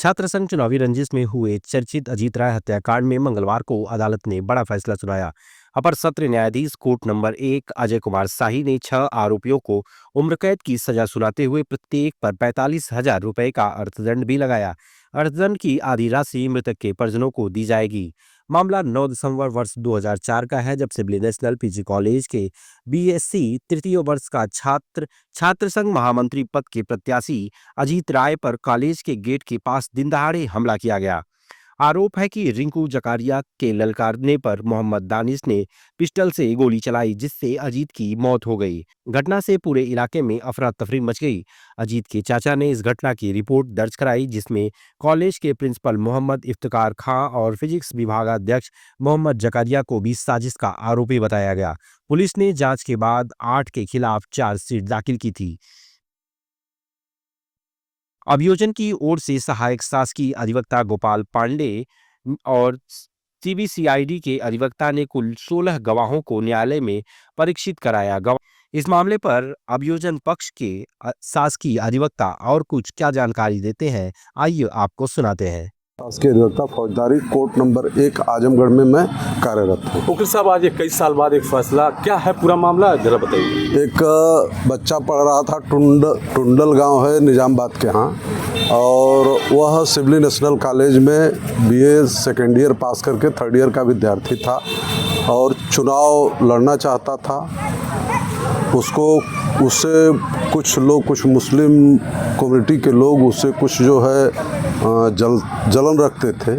छात्र संघ चुनावी रंजिश में हुए चर्चित अजीत राय हत्याकांड में मंगलवार को अदालत ने बड़ा फैसला सुनाया। अपर सत्र न्यायाधीश कोर्ट नंबर 1 अजय कुमार शाही ने 6 आरोपियों को उम्र कैद की सजा सुनाते हुए प्रत्येक पर 45,000 रुपए का अर्थदंड भी लगाया। अर्थदंड की आधी राशि मृतक के परिजनों को दी जाएगी। मामला 9 दिसंबर वर्ष 2004 का है, जब सिवली नेशनल पीजी कॉलेज के बीएससी तृतीय वर्ष का छात्र संघ महामंत्री पद के प्रत्याशी अजीत राय पर कॉलेज के गेट के पास दिन दहाड़े हमला किया गया। आरोप है कि रिंकू जकारिया के ललकारने पर मोहम्मद दानिश ने पिस्टल से गोली चलाई, जिससे अजीत की मौत हो गई। घटना से पूरे इलाके में अफरा तफरी मच गई। अजीत के चाचा ने इस घटना की रिपोर्ट दर्ज कराई, जिसमें कॉलेज के प्रिंसिपल मोहम्मद इफ्तिकार खां और फिजिक्स विभागाध्यक्ष मोहम्मद जकारिया को भी साजिश का आरोपी बताया गया। पुलिस ने जांच के बाद 8 के खिलाफ चार्जशीट दाखिल की थी। अभियोजन की ओर से सहायक शासकीय अधिवक्ता गोपाल पांडे और सीबीसीआईडी के अधिवक्ता ने कुल 16 गवाहों को न्यायालय में परीक्षित कराया। इस मामले पर अभियोजन पक्ष के शासकीय अधिवक्ता और कुछ क्या जानकारी देते हैं, आइए आपको सुनाते हैं। शासकीय अधिवक्ता फौजदारी कोर्ट नंबर 1 आजमगढ़ में मैं कार्यरत हूँ। वकील साहब, आज कई साल बाद एक फैसला, क्या है पूरा मामला जरा बताइए। एक बच्चा पढ़ रहा था, टुंडल गांव है निजामाबाद के यहाँ, और वह सिवली नेशनल कॉलेज में बीए सेकेंड ईयर पास करके थर्ड ईयर का विद्यार्थी था और चुनाव लड़ना चाहता था। उससे कुछ मुस्लिम कम्युनिटी के लोग उससे कुछ जो है जलन रखते थे,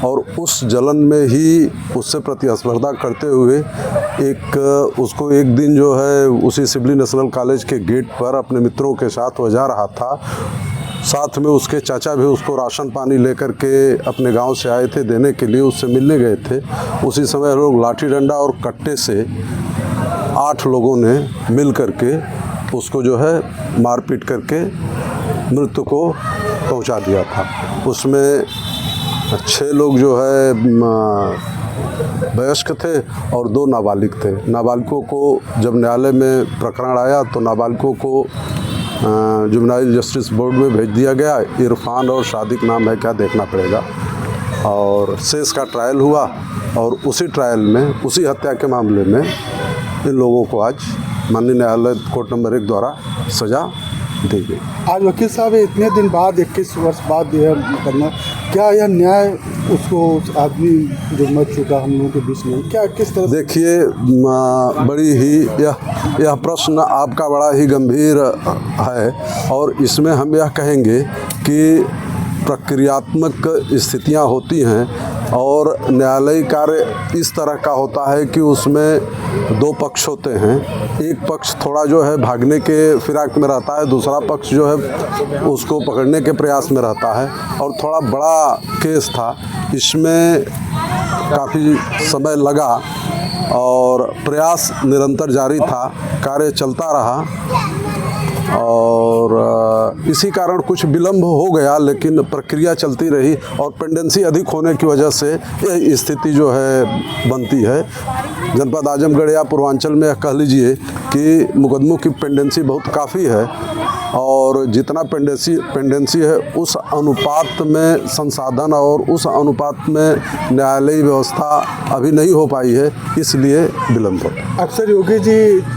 और उस जलन में ही उससे प्रतिस्पर्धा करते हुए उसको एक दिन जो है उसी सिवली नेशनल कॉलेज के गेट पर अपने मित्रों के साथ वो जा रहा था। साथ में उसके चाचा भी उसको राशन पानी लेकर के अपने गांव से आए थे देने के लिए, उससे मिलने गए थे। उसी समय लोग लाठी डंडा और कट्टे से 8 लोगों ने मिल करके उसको जो है मारपीट करके मृत्यु को पहुंचा दिया था। उसमें 6 लोग जो है वयस्क थे और 2 नाबालिग थे। नाबालिगों को जब न्यायालय में प्रकरण आया तो नाबालिगों को जुवेनाइल जस्टिस बोर्ड में भेज दिया गया। इरफान और सादिक नाम है, क्या देखना पड़ेगा। और शेष का ट्रायल हुआ और उसी ट्रायल में, उसी हत्या के मामले में इन लोगों को आज माननीय न्यायालय कोर्ट नंबर 1 द्वारा सजा दी गई। आज वकील साहब इतने दिन बाद 21 वर्ष बाद यह करना, क्या यह न्याय उसको आदमी जो मर चुका हम लोगों के बीच में, क्या किस तरह? देखिए, बड़ी ही यह प्रश्न आपका बड़ा ही गंभीर है, और इसमें हम यह कहेंगे कि प्रक्रियात्मक स्थितियां होती हैं और न्यायालयिक कार्य इस तरह का होता है कि उसमें 2 पक्ष होते हैं। एक पक्ष थोड़ा जो है भागने के फिराक में रहता है, दूसरा पक्ष जो है उसको पकड़ने के प्रयास में रहता है। और थोड़ा बड़ा केस था, इसमें काफ़ी समय लगा और प्रयास निरंतर जारी था, कार्य चलता रहा और इसी कारण कुछ विलम्ब हो गया, लेकिन प्रक्रिया चलती रही और पेंडेंसी अधिक होने की वजह से यह स्थिति जो है बनती है। जनपद आजमगढ़ या पूर्वांचल में कह लीजिए कि मुकदमों की पेंडेंसी बहुत काफ़ी है, और जितना पेंडेंसी है उस अनुपात में संसाधन और उस अनुपात में न्यायालयी व्यवस्था अभी नहीं हो पाई है, इसलिए विलम्ब होता। अक्सर योगी जी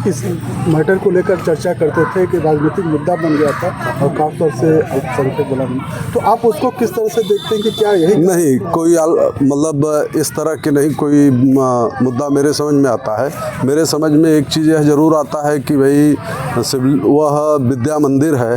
इस मैटर को लेकर चर्चा करते थे कि राजनीतिक मुद्दा बन गया था और खासतौर से अल्पसंख्यक बोला, तो आप उसको किस तरह से देखते हैं कि क्या यही नहीं, कोई मतलब इस तरह की नहीं कोई मुद्दा मेरे समझ में आता है। मेरे समझ में एक चीज़ यह जरूर आता है कि भाई वह विद्या मंदिर है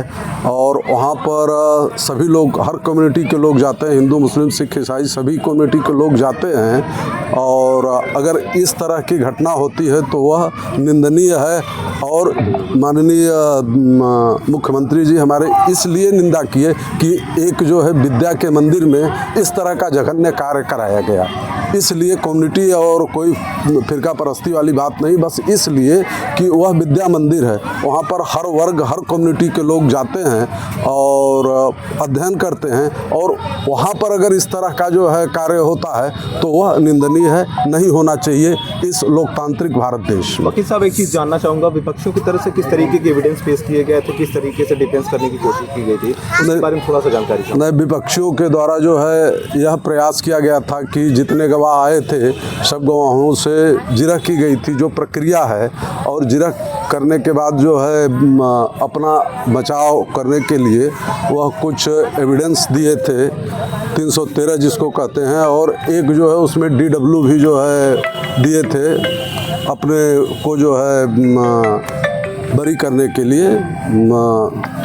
और वहाँ पर सभी लोग, हर कम्युनिटी के लोग जाते हैं, हिंदू मुस्लिम सिख ईसाई सभी कम्युनिटी के लोग जाते हैं, और अगर इस तरह की घटना होती है तो वह निंदनीय है। और माननीय मुख्यमंत्री जी हमारे इसलिए निंदा किए कि एक जो है विद्या के मंदिर में इस तरह का जघन्य कार्य कराया गया, इसलिए कम्युनिटी और कोई फिरका परस्ती वाली बात नहीं, बस इसलिए कि वह विद्या मंदिर है, वहाँ पर हर वर्ग हर कम्युनिटी के लोग जाते हैं और अध्ययन करते हैं, और वहाँ पर अगर इस तरह का जो है कार्य होता है तो वह निंदनीय है, नहीं होना चाहिए इस लोकतांत्रिक भारत देश में। वकील साहब, एक चीज़ जानना चाहूँगा, विपक्षों की तरफ से किस तरीके के एविडेंस पेश किए गए थे, किस तरीके तरीके से डिफेंस करने की कोशिश की गई थी, नहीं। उसके बारे में थोड़ा सा जानकारी चाहिए। नहीं, विपक्षियों के द्वारा जो है यह प्रयास किया गया था कि जितने गवाह आए थे सब गवाहों से जिरह की गई थी, जो प्रक्रिया है, और जिरह करने के बाद जो है अपना बचाव करने के लिए वह कुछ एविडेंस दिए थे 313 जिसको कहते हैं, और एक जो है उसमें DW भी जो है दिए थे अपने को जो है बरी करने के लिए,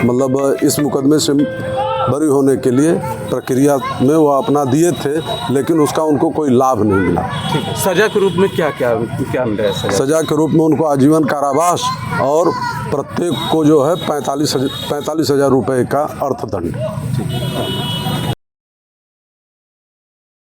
मतलब इस मुकदमे से बरी होने के लिए प्रक्रिया में वो अपना दिए थे, लेकिन उसका उनको कोई लाभ नहीं मिला। ठीक है, सजा के रूप में क्या क्या क्या मिल रहा है? सजा के रूप में उनको आजीवन कारावास और प्रत्येक को जो है 45,000 रुपये का अर्थदंड।